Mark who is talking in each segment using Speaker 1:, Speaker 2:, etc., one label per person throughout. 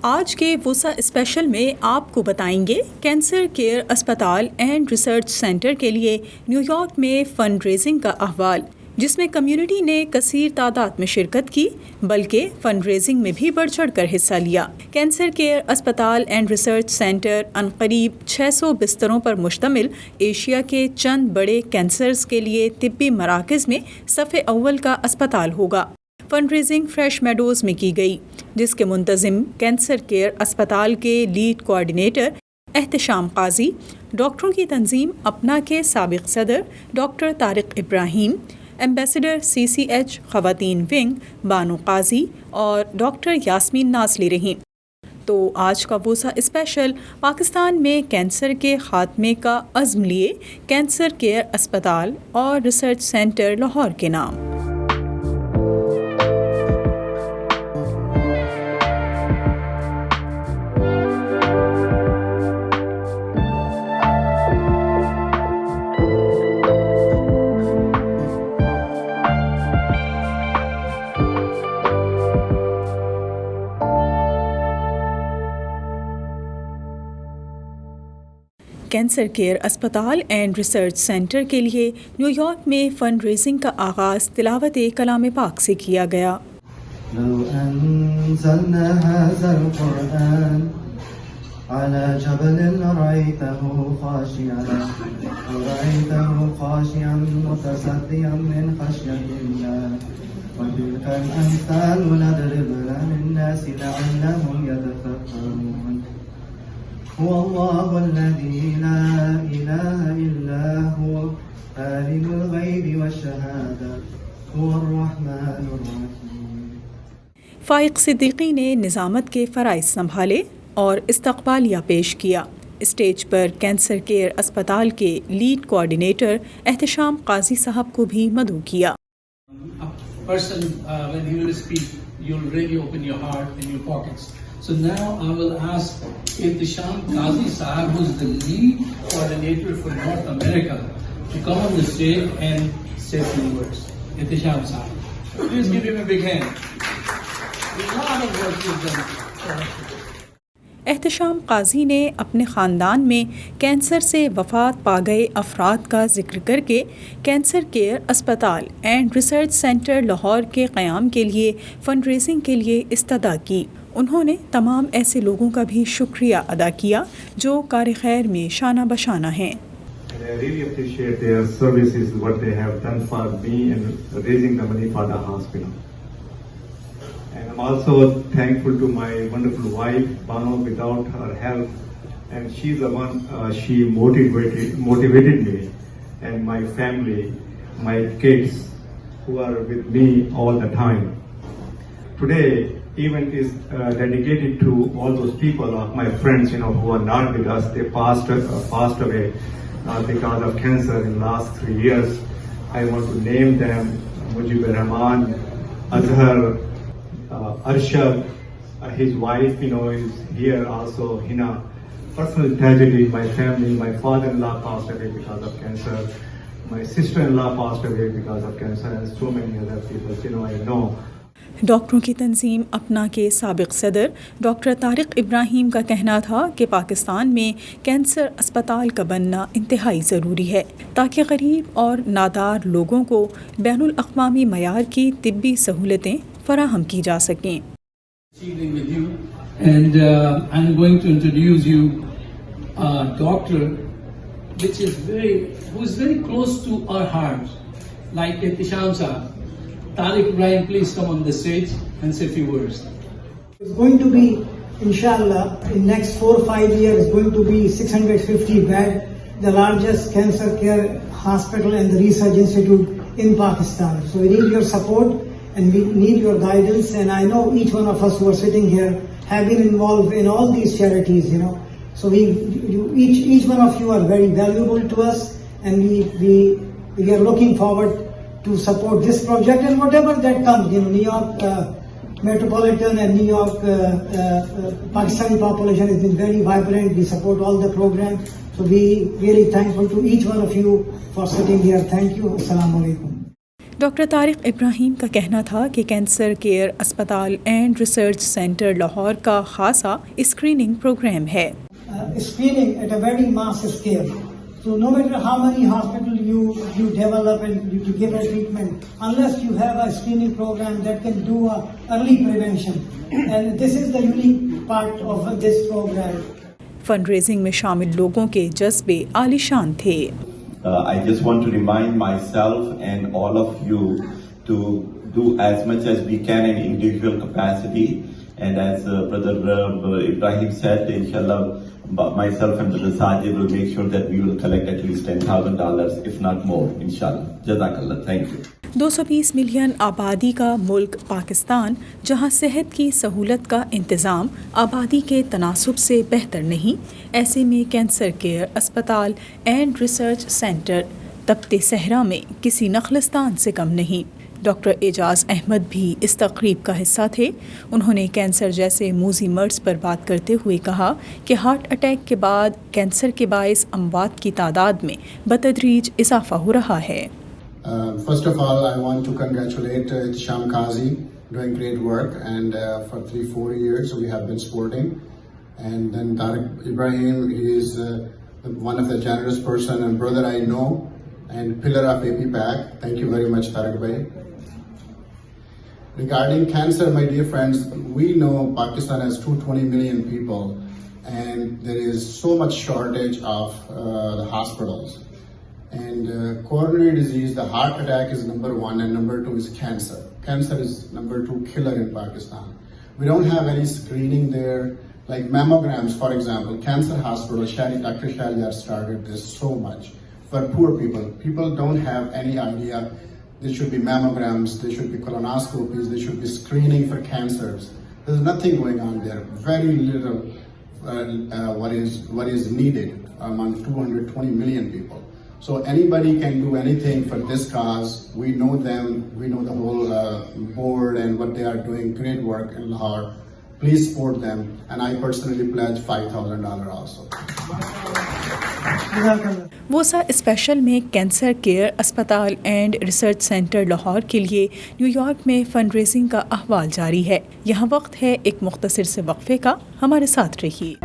Speaker 1: आज के वोसा स्पेशल में आपको बताएंगे कैंसर केयर अस्पताल एंड रिसर्च सेंटर के लिए न्यूयॉर्क में फंड रेजिंग का अहवाल, जिसमें कम्युनिटी ने कसीर तादाद में शिरकत की, बल्कि फंड रेजिंग में भी बढ़ चढ़ कर हिस्सा लिया। कैंसर केयर अस्पताल एंड रिसर्च सेंटर अनकरीब 600 बिस्तरों पर मुश्तमिल एशिया के चंद बड़े कैंसर्स के लिए तिब्बी मराकज़ में सफ़े अव्वल का अस्पताल होगा। फंड रेजिंग फ्रेश मेडोज़ में की गई, जिसके मुंतज़िम कैंसर केयर अस्पताल के लीड कोऑर्डिनेटर एहतशाम काजी, डॉक्टरों की तंजीम अपना के साबिक सदर doctor Tariq Ibrahim, ambassador CCH ख़वातीन विंग बानो काजी और डॉक्टर यास्मीन नाज़ली रहीं। तो आज का वोसा स्पेशल पाकिस्तान में कैंसर के खात्मे का अज़्म लिए कैंसर केयर अस्पताल और रिसर्च सेंटर लाहौर के नाम। कैंसर केयर अस्पताल एंड रिसर्च सेंटर के लिए न्यूयॉर्क में फंड रेजिंग का आगाज़ तिलावत कलाम पाक से किया गया।
Speaker 2: هو الله الذي لا إله إلا هو عالم الغيب والشهادة هو الرحمن الرحيم।
Speaker 1: फ़ाइक़ सिद्दीकी ने निज़ामत के फ़राइज़ संभाले और इस्तक़बालिया पेश किया। स्टेज पर कैंसर केयर अस्पताल के लीड कोऑर्डिनेटर एहतशाम काजी साहब को भी मदऊ किया।
Speaker 3: When he will speak, you'll really open your heart and your pockets. So now I will ask Ehtisham Qazi Sahab, who is the lead coordinator for North America, to come on the stage and say a few words. Ehtisham Sahab, please give him a big hand. A lot of work is done.
Speaker 1: Ehtesham काजी ने अपने ख़ानदान में cancer से वफ़ात पा गए अफराद का जिक्र करके कैंसर केयर अस्पताल एंड रिसर्च सेंटर लाहौर के क़याम के लिए फ़ंड रेजिंग के लिए इस्तदा की। उन्होंने तमाम ऐसे लोगों का भी शुक्रिया अदा किया जो कार खैर में शाना बशाना हैं।
Speaker 4: I really appreciate their services, what they have done for me and raising the money for the hospital. And I'm also thankful to my wonderful wife, Bano. Without her help, and she's the one, she motivated me and my family, my kids, who are with me all the time. Today, event is dedicated to all those people, my friends, who are not with us. They passed away because of cancer in the last 3 years. I want to name them: Mujibur Rahman, Azhar, Arshad, his wife, is here also. Hina, personal tragedy. My family, my father-in-law passed away because of cancer. My sister-in-law passed away because of cancer, and so many other people. I know.
Speaker 1: डॉक्टरों की तंजीम अपना के साबिक सदर doctor Tariq Ibrahim का कहना था कि पाकिस्तान में कैंसर अस्पताल का बनना इंतहाई ज़रूरी है, ताकि गरीब और नादार लोगों को बैनुल अक़वामी मयार की तिब्बी सहूलतें फराहम की जा सकें।
Speaker 3: And I'm going to introduce you a doctor who is very close to our hearts, like Ehtisham Sahab. Tariq Ibrahim, please come on the stage and say a few words.
Speaker 5: It's going to be, inshallah, in next 4 or 5 years, going to be 650 bed, the largest cancer care hospital and the research institute in Pakistan. So we need your support and we need your guidance. And I know each one of us who are sitting here have been involved in all these charities, So each one of you are very valuable to us, and we are looking forward to support this project and whatever that comes. New York metropolitan and New York Pakistani population has been very vibrant. We support all the programs. So we really thankful to each one of you for sitting here. Thank you. Assalamu alaikum.
Speaker 1: Doctor Tariq Ibrahim का कहना था कि cancer care अस्पताल and research centre Lahore का खासा screening programme है।
Speaker 5: Screening at a very mass scale. So no matter how many hospitals you develop and you give a treatment, unless you have a screening program that can do a early prevention, and this is the unique part of this program.
Speaker 1: Fund raising में शामिल लोगों के जज्बे आलीशान थे।
Speaker 6: I just want to remind myself and all of you to do as much as we can in individual capacity, and as Brother Ibrahim said, inshallah, myself and Brother Sajid will make sure that we will collect at least $10,000, if not more, inshallah. Jazakallah. Thank you.
Speaker 1: 220 million आबादी का मुल्क पाकिस्तान, जहां सेहत की सहूलत का इंतज़ाम आबादी के तनासुब से बेहतर नहीं, ऐसे में कैंसर केयर अस्पताल एंड रिसर्च सेंटर तख्ते सहरा में किसी नखलिस्तान से कम नहीं। डॉक्टर एजाज अहमद भी इस तकरीब का हिस्सा थे। उन्होंने कैंसर जैसे मूजी मर्ज पर बात करते हुए कहा कि हार्ट अटैक के बाद कैंसर के बाइस अमवात की तादाद में बतदरीज इजाफा हो रहा है।
Speaker 7: First of all, I want to congratulate Sham Qazi, doing great work, and for 3-4 years we have been supporting. And then Tariq Ibrahim, he is one of the generous person and brother I know, and pillar of APPAC. Thank you very much, Tariq Bhai. Regarding cancer, my dear friends, we know Pakistan has 220 million people, and there is so much shortage of the hospitals. And coronary disease, the heart attack is number 1, and number 2 is cancer. Cancer is number 2 killer in Pakistan. We don't have any screening there, like mammograms, for example. Cancer hospital, Dr. Shalyar started this so much for poor people. People don't have any idea. There should be mammograms, there should be colonoscopies, there should be screening for cancers. There's nothing going on there. Very little what is needed among 220 million people. So anybody can do anything for this cause. We know them, we know the whole board and what they are doing, great work in Lahore. Please support them, and I personally pledge $5,000 also.
Speaker 1: वोसा special में cancer care अस्पताल and research centre Lahore के लिए New York में fund raising का अहवाल जारी है। यहाँ वक्त है एक मुख्तसर से वक्फे का, हमारे साथ रहिए।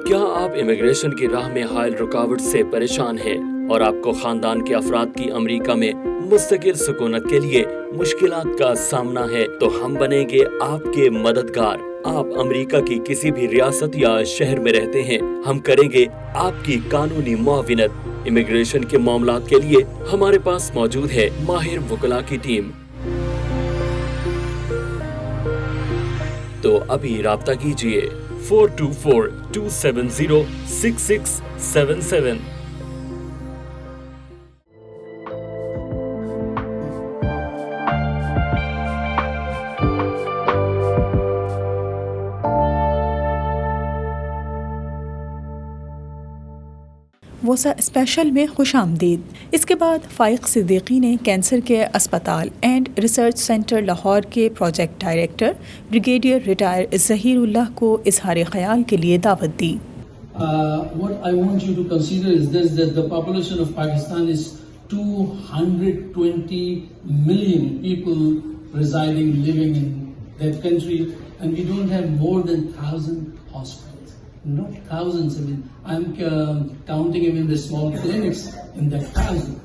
Speaker 8: क्या आप इमिग्रेशन की राह में हायल रुकावट से परेशान हैं और आपको खानदान के अफराद की अमेरिका में मुस्तकिल सुकूनत के लिए मुश्किलात का सामना है, तो हम बनेंगे आपके मददगार। आप अमेरिका की किसी भी रियासत या शहर में रहते हैं, हम करेंगे आपकी कानूनी मुआविनत। इमिग्रेशन के मामलात के लिए हमारे पास मौजूद है माहिर वकला की टीम। तो अभी राब्ता कीजिए 424-270-6677।
Speaker 1: वोसा स्पेशल में खुश आमदीद। इसके बाद फाइक सिद्दीकी ने कैंसर के अस्पताल एंड रिसर्च सेंटर लाहौर के प्रोजेक्ट डायरेक्टर ब्रिगेडियर रिटायर ज़हीरुल्लाह को इजहार ख्याल के लिए दावत दी।
Speaker 3: What I want you to consider is this, that the population of Pakistan is 220 million people residing, living in that country, and we don't have more than 1,000 hospitals. Not thousands, I mean, I'm counting even the small clinics in that 1,000.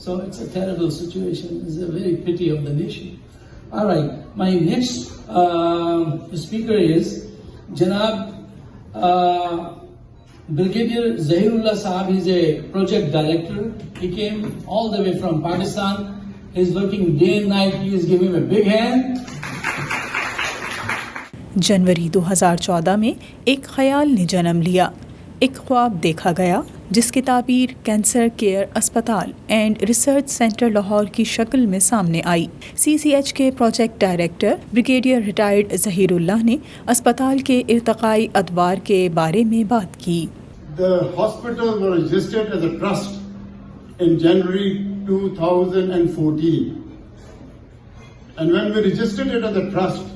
Speaker 3: So it's a terrible situation. It's a very pity of the nation. All right, my next speaker is Janab Brigadier Zahirullah Saab. He's a project director. He came all the way from Pakistan. He's working day and night. Please give him a big hand.
Speaker 1: जनवरी 2014 में एक ख्याल ने जन्म लिया। एक ख्वाब देखा गया जिसकी ताबीर कैंसर केयर अस्पताल एंड रिसर्च सेंटर लाहौर की शक्ल में सामने आई। CCH के प्रोजेक्ट डायरेक्टर ब्रिगेडियर रिटायर्ड ज़हीरुल्लाह ने अस्पताल के इर्तकाई अदवार के बारे में बात की।
Speaker 9: The hospital was registered as a trust in January
Speaker 7: 2014. And when we registered it as a trust,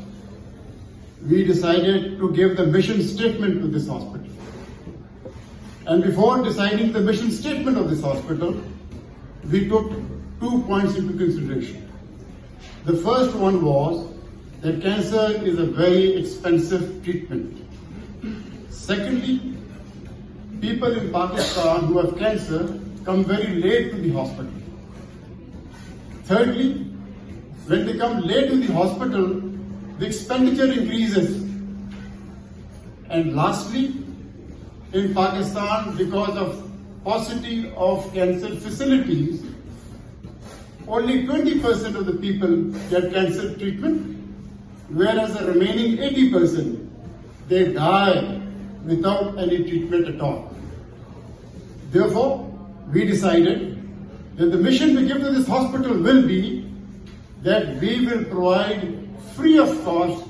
Speaker 7: we decided to give the mission statement to this hospital. And before deciding the mission statement of this hospital, we took 2 points into consideration. The first one was that cancer is a very expensive treatment. Secondly, people in Pakistan who have cancer come very late to the hospital. Thirdly, when they come late to the hospital, the expenditure increases. And lastly, in Pakistan, because of paucity of cancer facilities, only 20% of the people get cancer treatment, whereas the remaining 80%, they die without any treatment at all. Therefore, we decided that the mission we give to this hospital will be that we will provide free of cost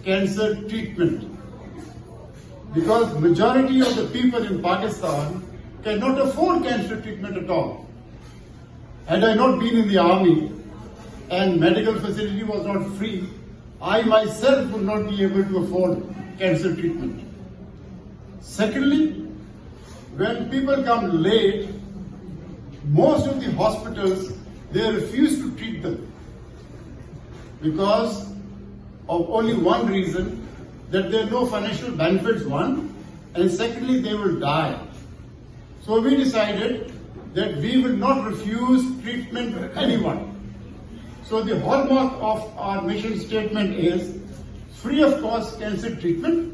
Speaker 7: cancer treatment. Because majority of the people in Pakistan cannot afford cancer treatment at all. Had I not been in the army and medical facility was not free, I myself would not be able to afford cancer treatment. Secondly, when people come late, most of the hospitals, they refuse to treat them because of only one reason, that there are no financial benefits, one, and secondly, they will die. So we decided that we will not refuse treatment to anyone. So the hallmark of our mission statement is free of cost cancer treatment,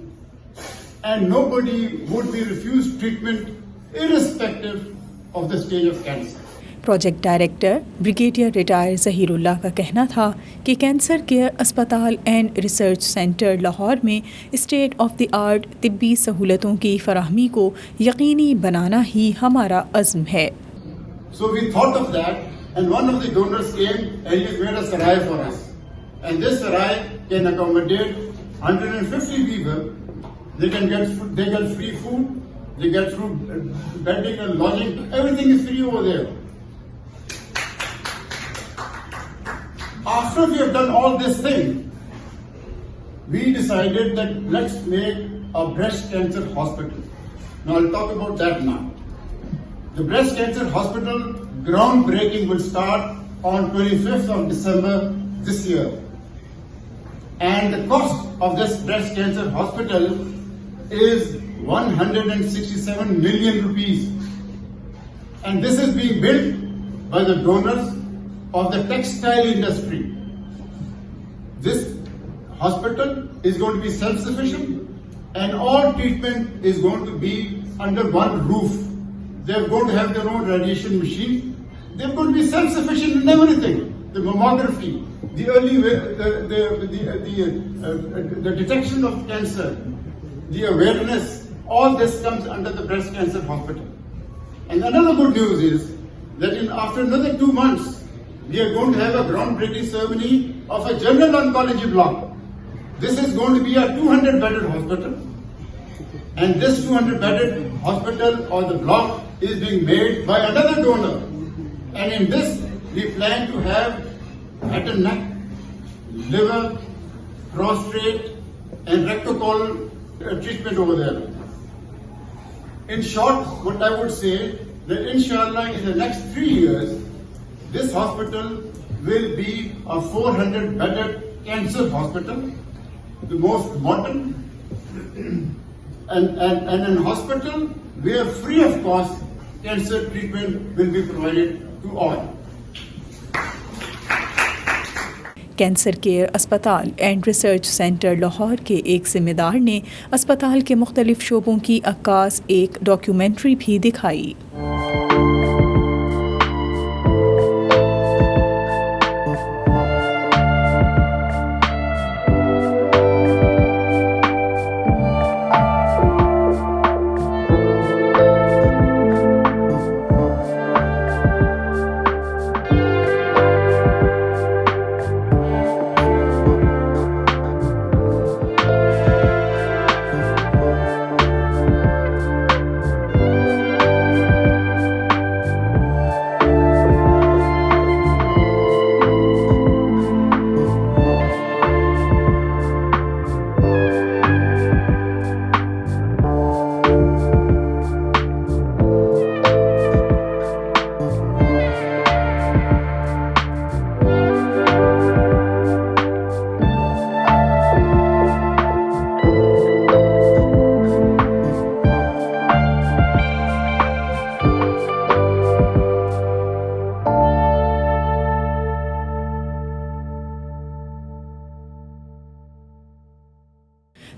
Speaker 7: and nobody would be refused treatment irrespective of the stage of cancer.
Speaker 1: Project director brigadier retire Zahirullah का कहना था कि cancer care अस्पताल and research centre Lahore में state of the art तिब्बी सहूलतों की फराहमी को यकीनी बनाना ही हमारा अज़्म है.
Speaker 7: So we thought of that, and one of the donors came and he made a sarai for us. And this sarai can accommodate 150 people. They get free food, they get food, bedding and lodging, everything is free over there. After we have done all this thing, we decided that let's make a breast cancer hospital. Now I'll talk about that now. The breast cancer hospital groundbreaking will start on 25th of December this year. And the cost of this breast cancer hospital is 167 million rupees. And this is being built by the donors of the textile industry. This hospital is going to be self-sufficient and all treatment is going to be under one roof. They're going to have their own radiation machine. They're going to be self-sufficient in everything. The mammography, the early, the detection of cancer, the awareness, all this comes under the breast cancer hospital. And another good news is that after another 2 months, we are going to have a groundbreaking ceremony of a general oncology block. This is going to be a 200-bedded hospital. And this 200-bedded hospital or the block is being made by another donor. And in this, we plan to have head and neck, liver, prostate, and rectocolon treatment over there. In short, what I would say, that inshallah in the next 3 years, this hospital will be a 400-bedded cancer hospital, the most modern, and an hospital where free of cost cancer treatment will be provided to all.
Speaker 1: Cancer care अस्पताल and research centre Lahore के एक ज़िम्मेदार ने अस्पताल के मुख्तलिफ शोबों की अक्कास एक डॉक्यूमेंट्री भी दिखाई.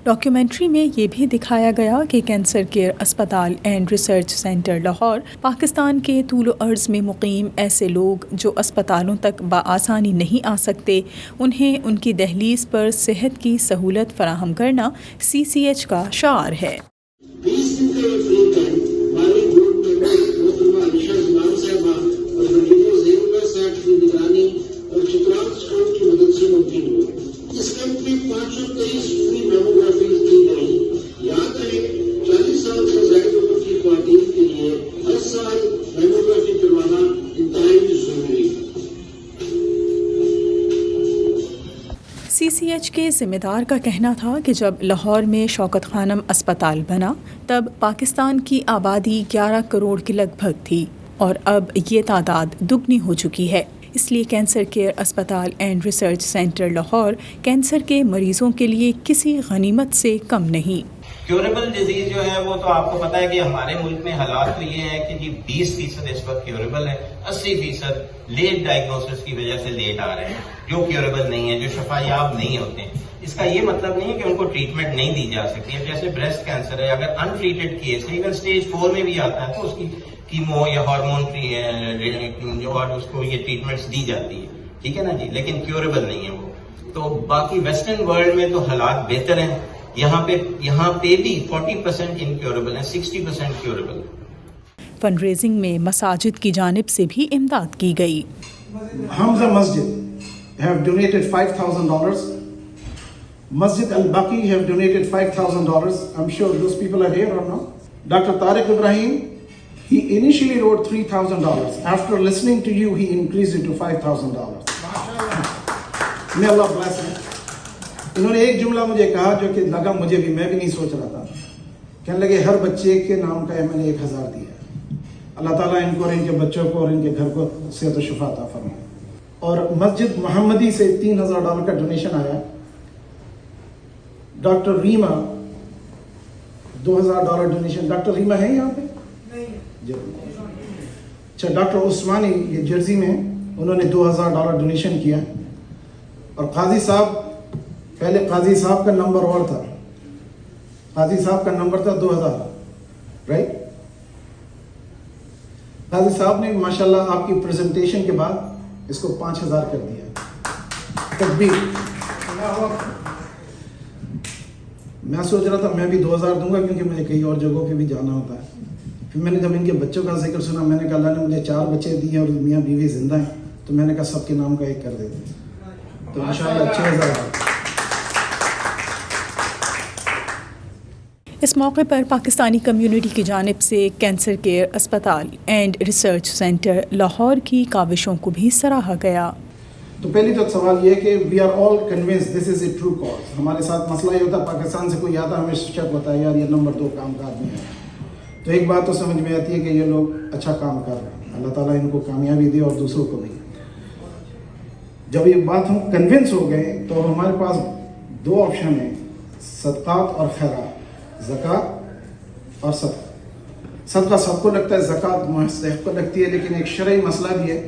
Speaker 1: डॉक्यूमेंट्री में ये भी दिखाया गया कि कैंसर केयर अस्पताल and research centre Lahore Pakistan के तूल अर्ज़ में मुकीम ऐसे लोग जो अस्पतालों तक बआसानी नहीं आ सकते, उन्हें उनकी दहलीज पर सेहत की सहूलत फराहम करना CCH का शार है।
Speaker 9: 20 दिन का ये फ्री कैंप मालिक बोर्ड मेंबर मोहतरमा अनिशा जुमान साहबा और ब्रिगेडियर ज़ैनुल्लाह साहब की निगरानी और चित्रांग स्कूल की मदद से मुमकिन हुआ। इस कैंप में 523 फ्री मैमोग्राफी की गई। याद रहे 40 साल से ज्यादा उम्र की ख्वातीन के लिए हर साल मैमोग्राफी करवाना इंतहाई जरूरी है।
Speaker 1: CCH के ज़िम्मेदार का कहना था कि जब लाहौर में शौकत खानम अस्पताल बना तब पाकिस्तान की आबादी 11 करोड़ के लगभग थी और अब ये तादाद दुगनी हो चुकी है। इसलिए कैंसर केयर अस्पताल and research centre Lahore cancer के मरीजों के लिए किसी गनीमत से कम नहीं।
Speaker 10: क्योरेबल डिजीज जो है वो तो आपको पता है कि हमारे मुल्क में हालात तो ये है कि जी 20% इस वक्त क्योरेबल है, 80% लेट डायग्नोसिस की वजह से लेट आ रहे हैं, जो क्योरेबल नहीं है, जो शफायाब नहीं होते हैं। इसका ये मतलब नहीं है कि उनको ट्रीटमेंट नहीं दी जा सकती है। जैसे ब्रेस्ट कैंसर है, अगर अनट्रीटेड केस है, इवन स्टेज 4 में भी आता है तो उसकी कीमो या हार्मोन और उसको ये ट्रीटमेंट्स दी जाती है, ठीक है ना जी, लेकिन क्योरेबल नहीं है वो। तो बाकी वेस्टर्न वर्ल्ड में तो हालात बेहतर हैं, यहाँ पे भी 40% इनक्योरेबल है, 60% क्योरेबल।
Speaker 1: फंड रेजिंग में मसाजिद की जानिब से भी इमदाद की गई।
Speaker 11: Hamza Masjid have donated $5,000. Masjid Al-Baqi have donated $5,000. I'm sure those people are here or not. Dr. Tariq Ibrahim, he initially wrote $3,000. After listening to you, he increased it to $5,000. May Allah bless him. इन्होंने एक जुमला मुझे कहा जो कि लगा मुझे भी, मैं भी नहीं सोच रहा था। कहने लगे हर बच्चे के नाम का मैंने 1,000 दिया। अल्लाह ताला इनको और इनके बच्चों को और इनके घर को सेहत और शिफा अता फरमाए। और मस्जिद मोहम्मदी से $3,000 का डोनेशन आया। Doctor Reema $2,000 donation. Doctor Reema है यहाँ पे? नहीं। अच्छा, डॉक्टर उस्मानी ये जर्सी में, उन्होंने $2,000 डोनेशन किया। और काजी साहब, पहले काजी साहब का नंबर और था, काजी साहब का नंबर था 2000, राइट। काजी साहब ने माशाल्लाह आपकी प्रेजेंटेशन के बाद इसको 5,000 कर दिया। तकबीर। मैं सोच रहा था मैं भी 2,000 दूंगा क्योंकि मुझे कई और जगहों पे भी जाना होता है। फिर मैंने जब इनके बच्चों का जिक्र सुना, मैंने कहा अल्लाह ने मुझे 4 बच्चे दिए और मियाँ बीवी जिंदा हैं, तो मैंने कहा सबके नाम का एक कर देते, तो माशाल्लाह 6,000।
Speaker 1: इस मौके पर पाकिस्तानी कम्युनिटी की जानिब से कैंसर केयर अस्पताल एंड रिसर्च सेंटर लाहौर की काविशों को भी सराहा गया।
Speaker 11: तो पहली तो सवाल ये है कि we are all convinced this is a true cause. हमारे साथ मसला ये होता है, पाकिस्तान से कोई आता है हमें शक होता है यार ये नंबर 2 काम का आदमी है। तो एक बात तो समझ में आती है कि ये लोग अच्छा काम कर रहे हैं, अल्लाह ताला इनको कामयाबी दे और दूसरों को भी। जब ये बात हम कन्विंस हो गए तो हमारे पास 2 ऑप्शन है, सदक़ात और खैरात, ज़कात और सदका। सदका सबको लगता है, ज़कात मुस्तहिक़ को लगती है, लेकिन एक शरई मसला भी है।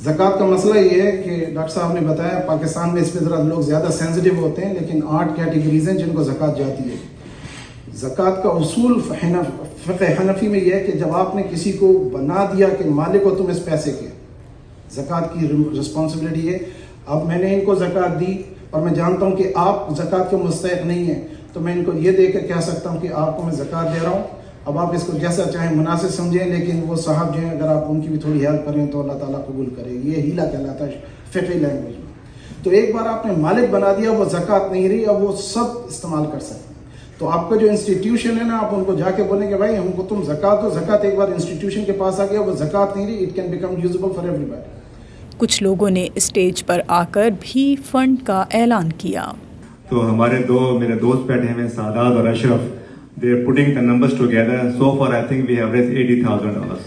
Speaker 11: ज़कात का मसला ये है कि डॉक्टर साहब ने बताया पाकिस्तान में इस पर ज़रा लोग ज़्यादा सेंसिटिव होते हैं, लेकिन 8 कैटेगरीज हैं जिनको ज़कात जाती है। ज़कात का उसूल फ़िक़्ह हनफ़ी में यह है कि जब आपने किसी को बना दिया कि मालिक हो तुम इस पैसे के, ज़कात की रिस्पॉन्सिबिलिटी है। अब मैंने इनको ज़कात दी और मैं जानता हूँ कि आप ज़कात के मुस्तहिक़ नहीं हैं, तो मैं इनको ये दे कर कह सकता हूँ कि आपको मैं ज़कात दे रहा हूँ, अब आप इसको जैसा चाहें मुनासिब समझें, लेकिन वो साहब जो हैं अगर आप उनकी भी थोड़ी हेल्प करें तो अल्लाह ताला कबूल करेगी। ये हीला कहलाता है फ़िक़्ही लैंग्वेज में। तो एक बार आपने मालिक बना दिया, वो ज़कात नहीं रही, अब वो सब इस्तेमाल कर सकते हैं। तो आपका जो इंस्टीट्यूशन है ना, आप उनको जाके बोलें कि भाई हमको तुम ज़कात दो। ज़कात एक बार इंस्टीट्यूशन के पास आ गया, वो ज़कात नहीं रही, it can become usable for everybody.
Speaker 1: कुछ लोगों ने स्टेज पर आकर भी फंड का ऐलान किया।
Speaker 4: तो हमारे मेरे दोस्त बैठे हैं, सादात और Ashraf, they are putting the numbers together. So far I think we have raised $80,000.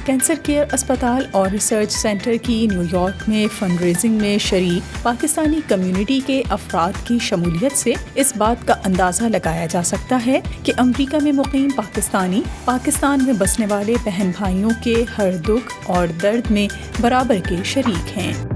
Speaker 1: Cancer care अस्पताल और रिसर्च सेंटर की न्यूयॉर्क में फंड रेजिंग में शरीक पाकिस्तानी कम्युनिटी के अफराद की शमूलियत से इस बात का अंदाज़ा लगाया जा सकता है कि अमरीका में मुकीम पाकिस्तानी पाकिस्तान में बसने वाले बहन भाइयों के हर दुख और दर्द में बराबर के शरीक हैं।